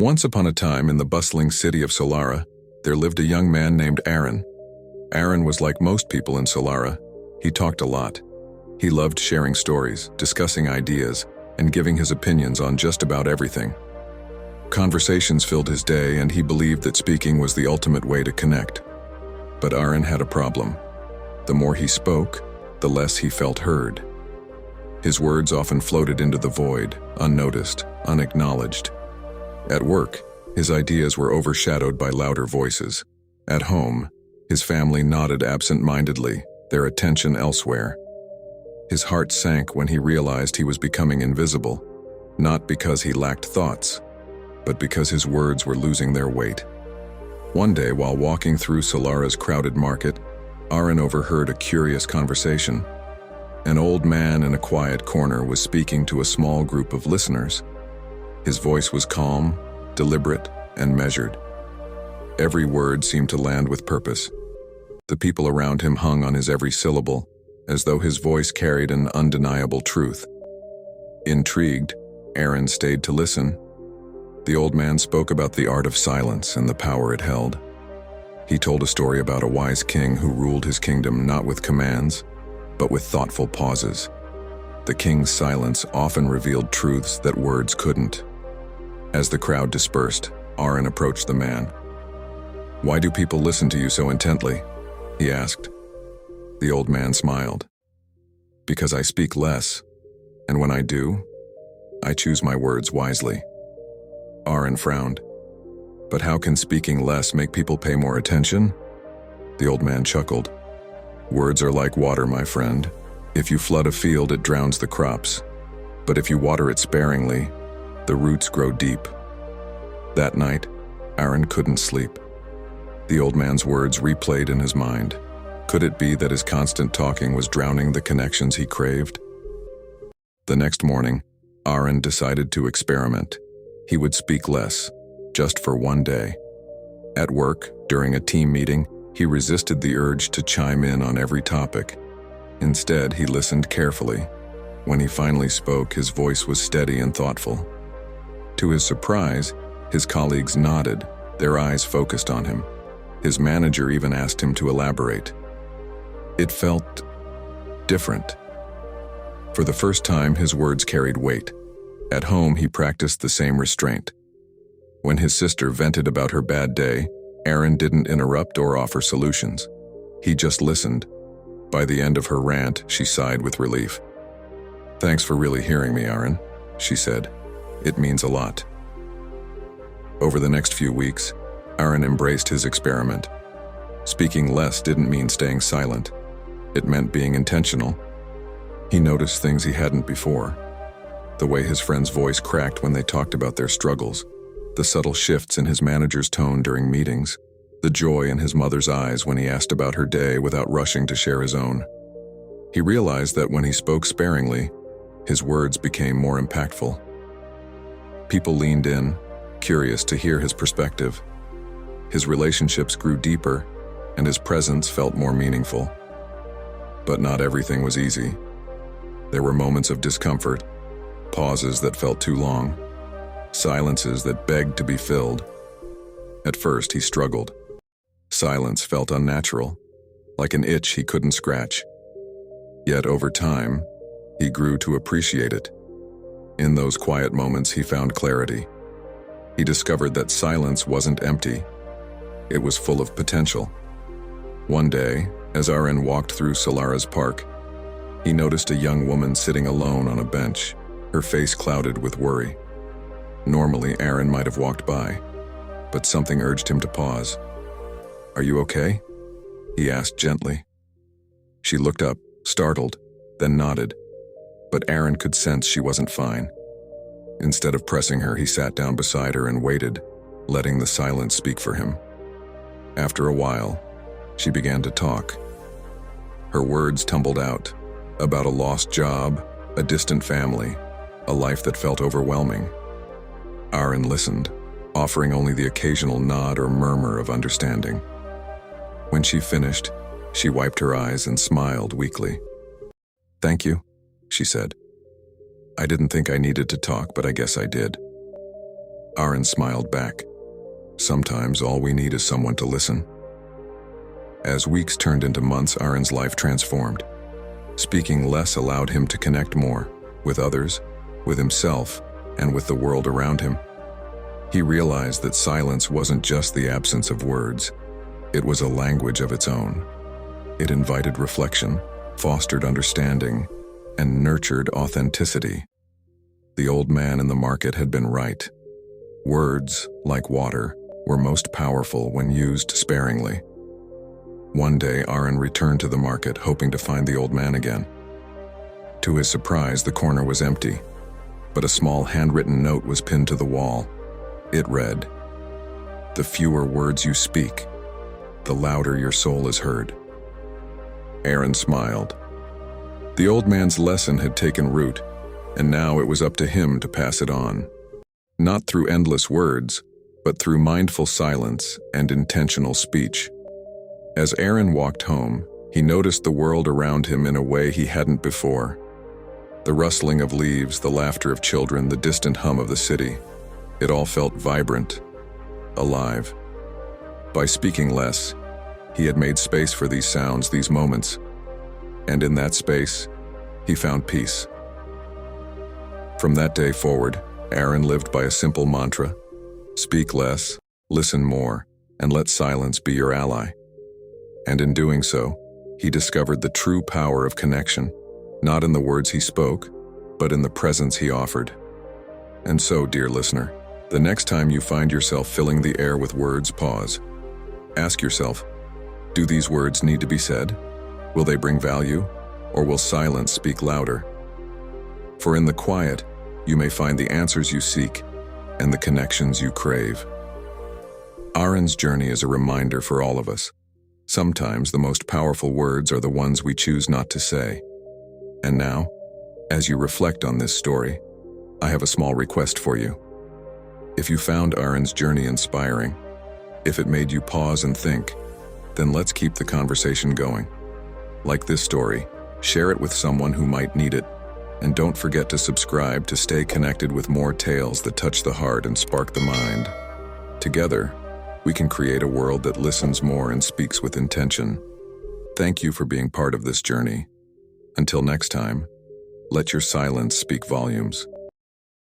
Once upon a time in the bustling city of Solara, there lived a young man named Aaron. Aaron was like most people in Solara. He talked a lot. He loved sharing stories, discussing ideas, and giving his opinions on just about everything. Conversations filled his day, and he believed that speaking was the ultimate way to connect. But Aaron had a problem. The more he spoke, the less he felt heard. His words often floated into the void, unnoticed, unacknowledged. At work, his ideas were overshadowed by louder voices. At home, his family nodded absent-mindedly, their attention elsewhere. His heart sank when he realized he was becoming invisible, not because he lacked thoughts, but because his words were losing their weight. One day, while walking through Solara's crowded market, Aaron overheard a curious conversation. An old man in a quiet corner was speaking to a small group of listeners. His voice was calm, deliberate, and measured. Every word seemed to land with purpose. The people around him hung on his every syllable, as though his voice carried an undeniable truth. Intrigued, Aaron stayed to listen. The old man spoke about the art of silence and the power it held. He told a story about a wise king who ruled his kingdom not with commands, but with thoughtful pauses. The king's silence often revealed truths that words couldn't. As the crowd dispersed, Aaron approached the man. "Why do people listen to you so intently?" he asked. The old man smiled. "Because I speak less, and when I do, I choose my words wisely." Aaron frowned. "But how can speaking less make people pay more attention?" The old man chuckled. "Words are like water, my friend. If you flood a field, it drowns the crops. But if you water it sparingly, the roots grow deep." That night, Aaron couldn't sleep. The old man's words replayed in his mind. Could it be that his constant talking was drowning the connections he craved? The next morning, Aaron decided to experiment. He would speak less, just for one day. At work, during a team meeting, he resisted the urge to chime in on every topic. Instead, he listened carefully. When he finally spoke, his voice was steady and thoughtful. To his surprise, his colleagues nodded, their eyes focused on him. His manager even asked him to elaborate. It felt different. For the first time, his words carried weight. At home, he practiced the same restraint. When his sister vented about her bad day, Aaron didn't interrupt or offer solutions. He just listened. By the end of her rant, she sighed with relief. "Thanks for really hearing me, Aaron," she said. "It means a lot." Over the next few weeks, Aaron embraced his experiment. Speaking less didn't mean staying silent. It meant being intentional. He noticed things he hadn't before. The way his friend's voice cracked when they talked about their struggles, the subtle shifts in his manager's tone during meetings, the joy in his mother's eyes when he asked about her day without rushing to share his own. He realized that when he spoke sparingly, his words became more impactful. People leaned in, curious to hear his perspective. His relationships grew deeper, and his presence felt more meaningful. But not everything was easy. There were moments of discomfort, pauses that felt too long, silences that begged to be filled. At first, he struggled. Silence felt unnatural, like an itch he couldn't scratch. Yet over time, he grew to appreciate it. In those quiet moments, he found clarity. He discovered that silence wasn't empty. It was full of potential. One day, as Aaron walked through Solara's park, he noticed a young woman sitting alone on a bench, her face clouded with worry. Normally, Aaron might have walked by, but something urged him to pause. "Are you okay?" he asked gently. She looked up, startled, then nodded, but Aaron could sense she wasn't fine. Instead of pressing her, he sat down beside her and waited, letting the silence speak for him. After a while, she began to talk. Her words tumbled out, about a lost job, a distant family, a life that felt overwhelming. Aaron listened, offering only the occasional nod or murmur of understanding. When she finished, she wiped her eyes and smiled weakly. "Thank you," she said. "I didn't think I needed to talk, but I guess I did." Aaron smiled back. Sometimes all we need is someone to listen. As weeks turned into months, Aaron's life transformed. Speaking less allowed him to connect more, with others, with himself, and with the world around him. He realized that silence wasn't just the absence of words, it was a language of its own. It invited reflection, fostered understanding, and nurtured authenticity. The old man in the market had been right. Words, like water, were most powerful when used sparingly. One day, Aaron returned to the market, hoping to find the old man again. To his surprise, the corner was empty, but a small handwritten note was pinned to the wall. It read, "The fewer words you speak, the louder your soul is heard." Aaron smiled. The old man's lesson had taken root, and now it was up to him to pass it on. Not through endless words, but through mindful silence and intentional speech. As Aaron walked home, he noticed the world around him in a way he hadn't before. The rustling of leaves, the laughter of children, the distant hum of the city. It all felt vibrant, alive. By speaking less, he had made space for these sounds, these moments. And in that space, he found peace. From that day forward, Aaron lived by a simple mantra: speak less, listen more, and let silence be your ally. And in doing so, he discovered the true power of connection, not in the words he spoke, but in the presence he offered. And so, dear listener, the next time you find yourself filling the air with words, pause. Ask yourself, do these words need to be said? Will they bring value, or will silence speak louder? For in the quiet, you may find the answers you seek and the connections you crave. Aaron's journey is a reminder for all of us. Sometimes the most powerful words are the ones we choose not to say. And now, as you reflect on this story, I have a small request for you. If you found Aaron's journey inspiring, if it made you pause and think, then let's keep the conversation going. Like this story, share it with someone who might need it, and don't forget to subscribe to stay connected with more tales that touch the heart and spark the mind. Together, we can create a world that listens more and speaks with intention. Thank you for being part of this journey. Until next time, let your silence speak volumes.